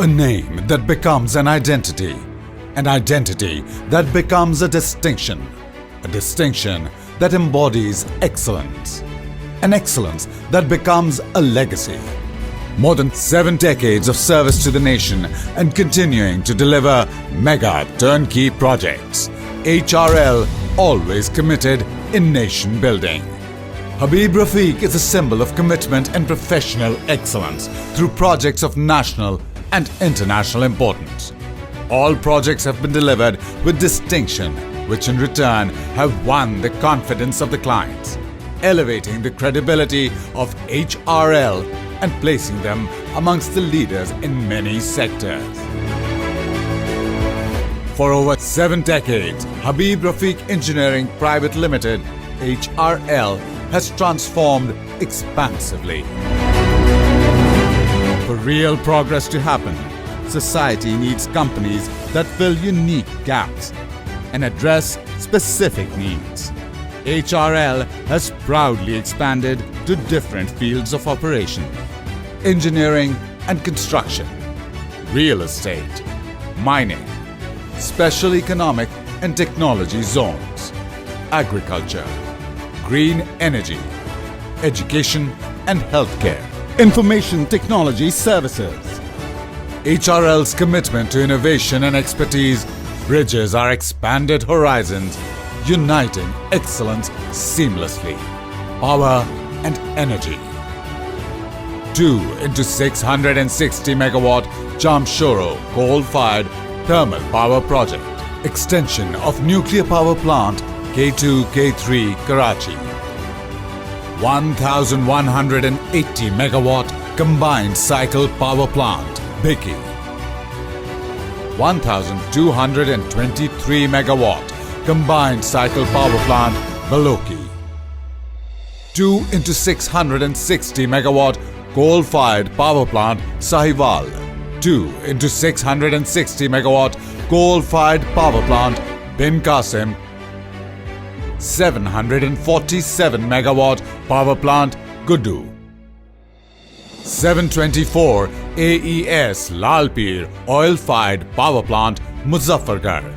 A name that becomes an identity that becomes a distinction that embodies excellence, an excellence that becomes a legacy. More than 7 decades of service to the nation and continuing to deliver mega turnkey projects. HRL always committed in nation building. Habib Rafiq is a symbol of commitment and professional excellence through projects of national and international importance. All projects have been delivered with distinction, which in return have won the confidence of the clients, elevating the credibility of HRL and placing them amongst the leaders in many sectors. For over 7 decades, Habib Rafiq Engineering Private Limited, HRL, has transformed expansively. For real progress to happen, society needs companies that fill unique gaps and address specific needs. HRL has proudly expanded to different fields of operation: engineering and construction, real estate, mining, special economic and technology zones, agriculture, green energy, education and healthcare, information technology services. HRL's commitment to innovation and expertise bridges our expanded horizons, uniting excellence seamlessly. Power and energy. 2 into 660 megawatt Jamshoro coal-fired thermal power project. Extension of nuclear power plant K2, K3, Karachi. 1180 megawatt combined cycle power plant, Bhiki. 1223 megawatt combined cycle power plant, Baloki. 2 into 660 megawatt coal-fired power plant, Sahiwal. 2 into 660 megawatt coal-fired power plant, Bin Qasim. 747 megawatt power plant, Guddu. 724 AES Lalpir oil-fired power plant, Muzaffargarh.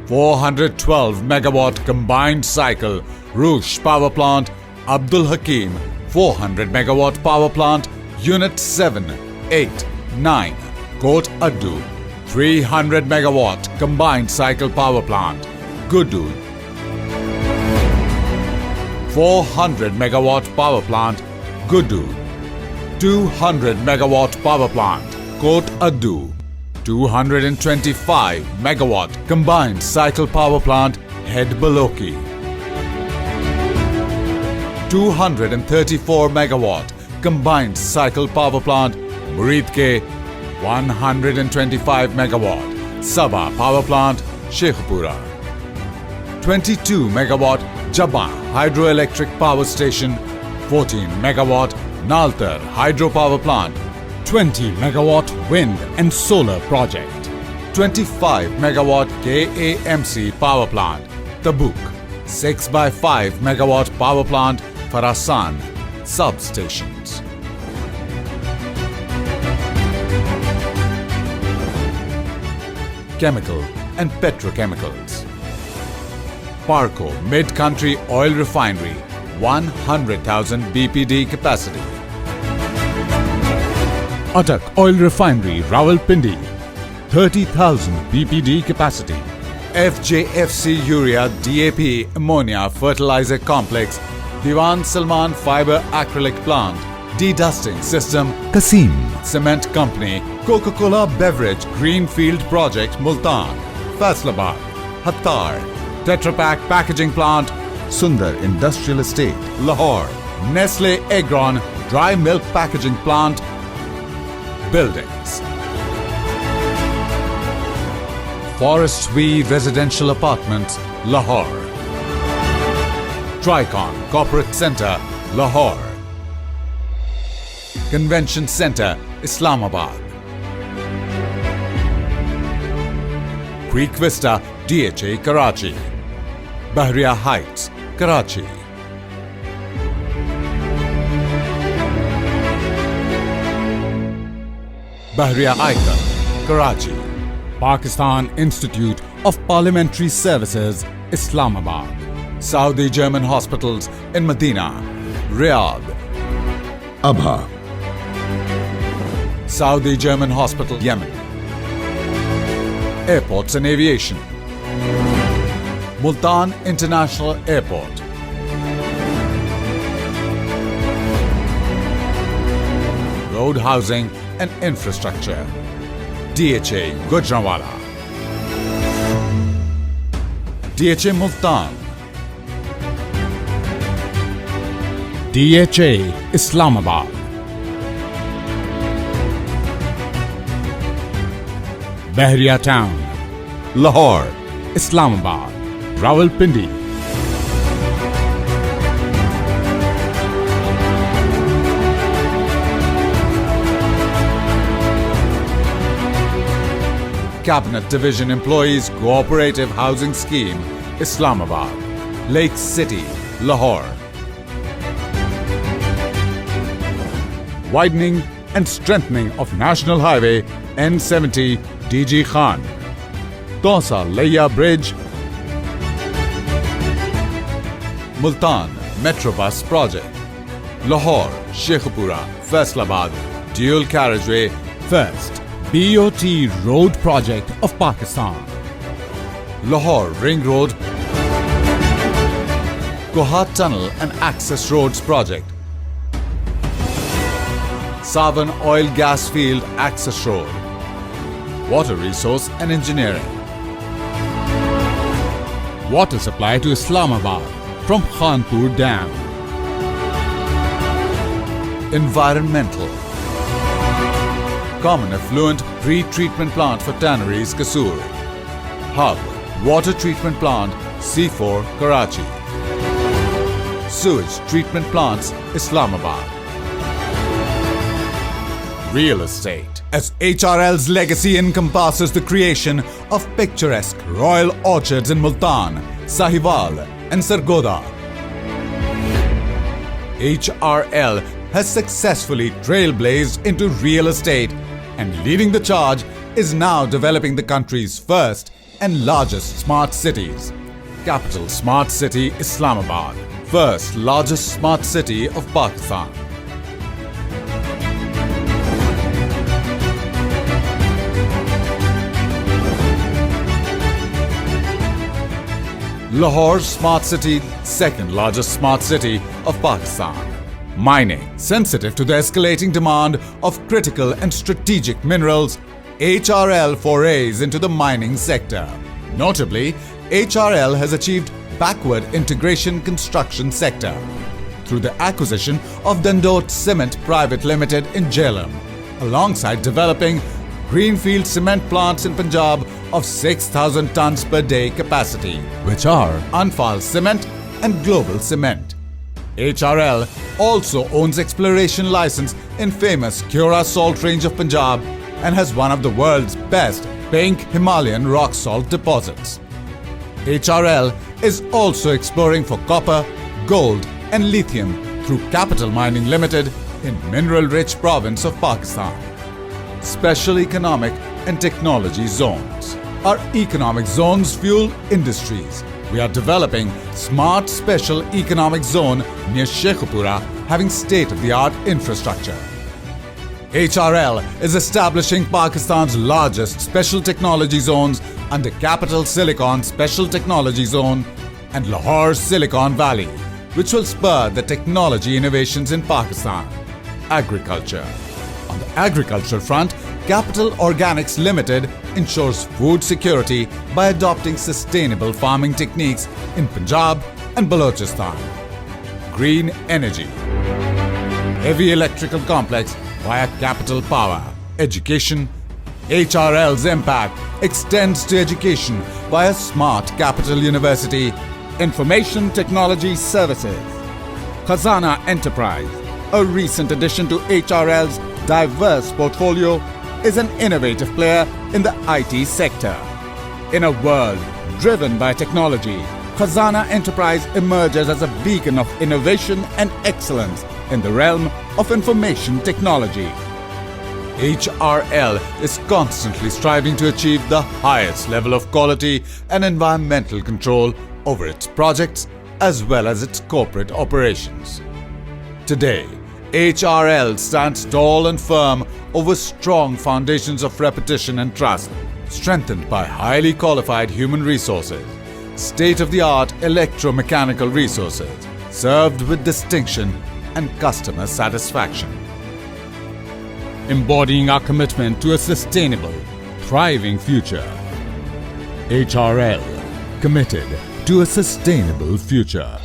412 megawatt combined cycle Roosh power plant, Abdul Hakim. 400 megawatt power plant, Unit 7, 8, 9, Kot Addu. 300 megawatt combined cycle power plant, Guddu. 400 megawatt power plant, Guddu. 200 megawatt power plant, Kot Addu. 225 megawatt combined cycle power plant, Head Baloki. 234 megawatt combined cycle power plant, Muridke. 125 megawatt Sabha power plant, Sheikhpura. 22 megawatt Jabba hydroelectric power station. 14 megawatt Naltar hydropower plant. 20 megawatt wind and solar project. 25 megawatt KAMC power plant, Tabuk. 6 by 5 megawatt power plant, Farasan substations. Chemical and petrochemicals. Parco Mid-Country Oil Refinery, 100,000 BPD capacity. Atak Oil Refinery, Rawalpindi, 30,000 BPD capacity. FJFC Urea DAP Ammonia Fertilizer Complex, Diwan Salman Fiber Acrylic Plant, Dedusting System, Kasim Cement Company, Coca-Cola Beverage Greenfield Project, Multan, Faisalabad, Hattar, Tetra Pak Packaging Plant, Sundar Industrial Estate, Lahore, Nestle Agron Dry Milk Packaging Plant. Buildings. Forest View Residential Apartments, Lahore. Tricon Corporate Center, Lahore. Convention Center, Islamabad. Creek Vista DHA, Karachi. Bahria Heights, Karachi. Bahriya Icon, Karachi. Pakistan Institute of Parliamentary Services, Islamabad. Saudi German hospitals in Medina, Riyadh. Abha. Saudi German Hospital, Yemen. Airports and aviation. Multan International Airport. Road housing and infrastructure. DHA Gujranwala. DHA Multan. DHA Islamabad. Bahriya Town, Lahore, Islamabad, Rawalpindi. Cabinet Division Employees Cooperative Housing Scheme, Islamabad, Lake City, Lahore. Widening and strengthening of National Highway N70 DG Khan. Tosa Laya Bridge. Multan Metrobus Project. Lahore, Sheikhupura, Faisalabad, Dual Carriageway, first BOT Road Project of Pakistan. Lahore Ring Road, Kohat Tunnel and Access Roads Project. Savan Oil Gas Field Access Road. Water Resource and Engineering. Water supply to Islamabad from Khanpur Dam. Environmental. Common Effluent Pre-Treatment Plant for Tanneries, Kasur. Hub Water Treatment Plant, C4, Karachi. Sewage Treatment Plants, Islamabad. Real estate. As HRL's legacy encompasses the creation of picturesque royal orchards in Multan, Sahiwal and Sargodha. HRL has successfully trailblazed into real estate and leading the charge is now developing the country's first and largest smart cities. Capital Smart City, Islamabad. First largest smart city of Pakistan. Lahore Smart City, second largest smart city of Pakistan. Mining. Sensitive to the escalating demand of critical and strategic minerals, HRL forays into the mining sector. Notably, HRL has achieved backward integration construction sector through the acquisition of Dandot Cement Private Limited in Jhelum, alongside developing greenfield cement plants in Punjab of 6,000 tons per day capacity, which are Anfal Cement and Global Cement. HRL also owns exploration license in famous Kyora Salt Range of Punjab and has one of the world's best pink Himalayan rock salt deposits. HRL is also exploring for copper, gold and lithium through Capital Mining Limited in mineral-rich province of Pakistan. Special Economic and Technology Zones. Our economic zones fuel industries. We are developing Smart Special Economic Zone near Sheikhupura, having state-of-the-art infrastructure. HRL is establishing Pakistan's largest special technology zones under Capital Silicon Special Technology Zone and Lahore Silicon Valley, which will spur the technology innovations in Pakistan. Agriculture. On the agricultural front, Capital Organics Limited ensures food security by adopting sustainable farming techniques in Punjab and Balochistan. Green energy. Heavy electrical complex via Capital Power. Education. HRL's impact extends to education via Smart Capital University. Information Technology Services. Khazana Enterprise, a recent addition to HRL's diverse portfolio, is an innovative player in the IT sector. In a world driven by technology, Khazana Enterprise emerges as a beacon of innovation and excellence in the realm of information technology. HRL is constantly striving to achieve the highest level of quality and environmental control over its projects as well as its corporate operations. Today, HRL stands tall and firm over strong foundations of repetition and trust, strengthened by highly qualified human resources, state-of-the-art electromechanical resources, served with distinction and customer satisfaction. Embodying our commitment to a sustainable, thriving future. HRL, committed to a sustainable future.